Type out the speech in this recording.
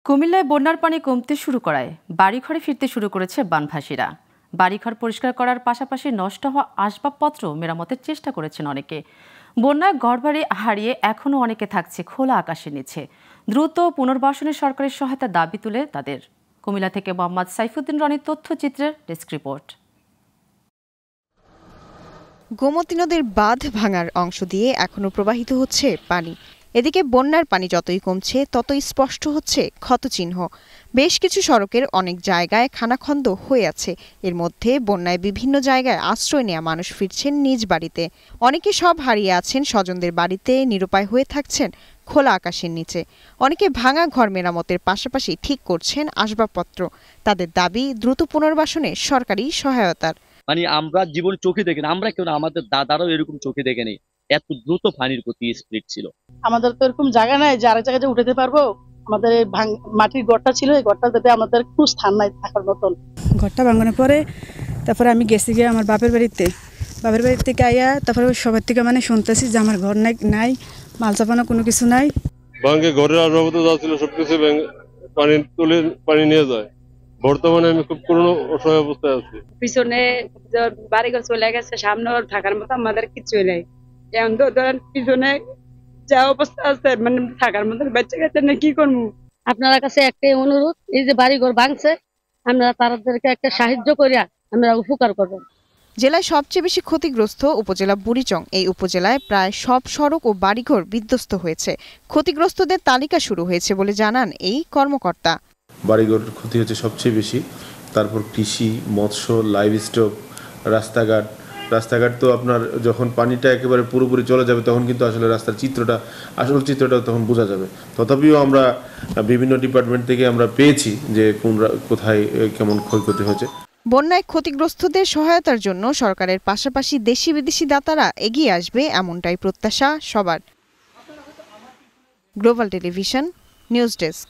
কুমিল্লায় বন্যার পানি কমতে শুরু করায় বাড়িঘরে ফিরতে শুরু করেছে বানভাসীরা। বাড়িঘর পরিষ্কার করার পাশাপাশি নষ্ট হওয়া আসবাবপত্র মেরামতের চেষ্টা করেছেন অনেকে। বন্যায় ঘরবাড়ি হারিয়ে এখনও অনেকে থাকছে খোলা আকাশের নিচে। দ্রুত পুনর্বাসনের সরকারের সহায়তার দাবি তুলে তাদের। কুমিল্লা থেকে মোহাম্মদ সাইফুদ্দিন রনির তথ্যচিত্রের ডেস্ক রিপোর্ট। গোমতী নদীর বাঁধ ভাঙার অংশ দিয়ে এখনও প্রবাহিত হচ্ছে পানি। এদিকে বন্যার পানি যতই কমছে ততই স্পষ্ট হচ্ছে ক্ষতচিহ্ন। বেশ কিছু সড়কের অনেক জায়গায় খানাখন্দ হয়ে আছে। এর মধ্যে বন্যায় বিভিন্ন জায়গায় আশ্রয় নেওয়া মানুষ ফিরছেন নিজ বাড়িতে। অনেকে সব হারিয়ে আছেন স্বজনদের বাড়িতে, নিরুপায় হয়ে থাকছেন খোলা আকাশের নিচে। অনেকে ভাঙা ঘর মেরামতের পাশাপাশি ঠিক করছেন আসবাবপত্র। তাদের দাবি দ্রুত পুনর্বাসনে সরকারি সহায়তার। মানে আমরা জীবন চোখে দেখি না, আমরা কেউ না, আমাদের দাদারাও এরকম চোখে দেখেনি এত দ্রুত পানির গতি স্পিড ছিল। আমাদের তো এরকম জায়গা নাই যে আরেক জায়গায় উঠাতে পারবো। আমাদের এই মাটির ঘরটা ছিল, এই ঘরটা যাতে আমাদের কোনো স্থান নাই থাকার মতন। ঘরটা ভাঙানোর পরে তারপরে আমি গেছি গিয়ে আমার বাপের বাড়িতে থেকে আইয়া তারপরে সবার থেকে মানে শুনতেছি যে আমার ঘর নাই, মাল চাপানো কোনো কিছু নাই। ভাঙে ঘরের আসবাবপত্র যা ছিল সবকিছু পানি তুলে পানি নিয়ে যায়। বর্তমানে আমি খুব পুরনো অসহায় অবস্থায় আছি। পিছনে বাড়িঘর চলে গেছে, সামনে থাকার মতো আমাদের কিছু নেই। এখন তো ধরেন পিছনে যা অবস্থা আছে মানে থাকার মতো বাচ্চা কাচ্চা নিয়ে কি করবো। আপনার কাছে একটাই অনুরোধ, এই যে বাড়িঘর ভাঙছে আমরা তাদেরকে একটা সাহায্য করিয়া আমরা উপকার করব। জেলায় সবচেয়ে বেশি ক্ষতিগ্রস্ত উপজেলা বুড়িচং। এই উপজেলায় প্রায় সব সড়ক ও বাড়িঘর বিধ্বস্ত হয়েছে। ক্ষতিগ্রস্তদের তালিকা শুরু হয়েছে বলে জানান এই কর্মকর্তা। বাড়িঘর ক্ষতি হচ্ছে সবচেয়ে বেশি, তারপর কৃষি, মৎস্য, লাইভ স্টক, রাস্তাঘাট তো আপনার যখন পানিটা একেবারে পুরোপুরি চলে যাবে তখন কিন্তু আসলে রাস্তার আসল চিত্রটা তখন বোঝা যাবে। তথাপিও আমরা বিভিন্ন ডিপার্টমেন্ট থেকে আমরা পেয়েছি যে কোথায় কেমন ক্ষয়ক্ষতি হয়েছে। বন্যায় ক্ষতিগ্রস্তদের সহায়তার জন্য সরকারের পাশাপাশি দেশি বিদেশি দাতারা এগিয়ে আসবে, এমনটাই প্রত্যাশা সবার। Global television news desk.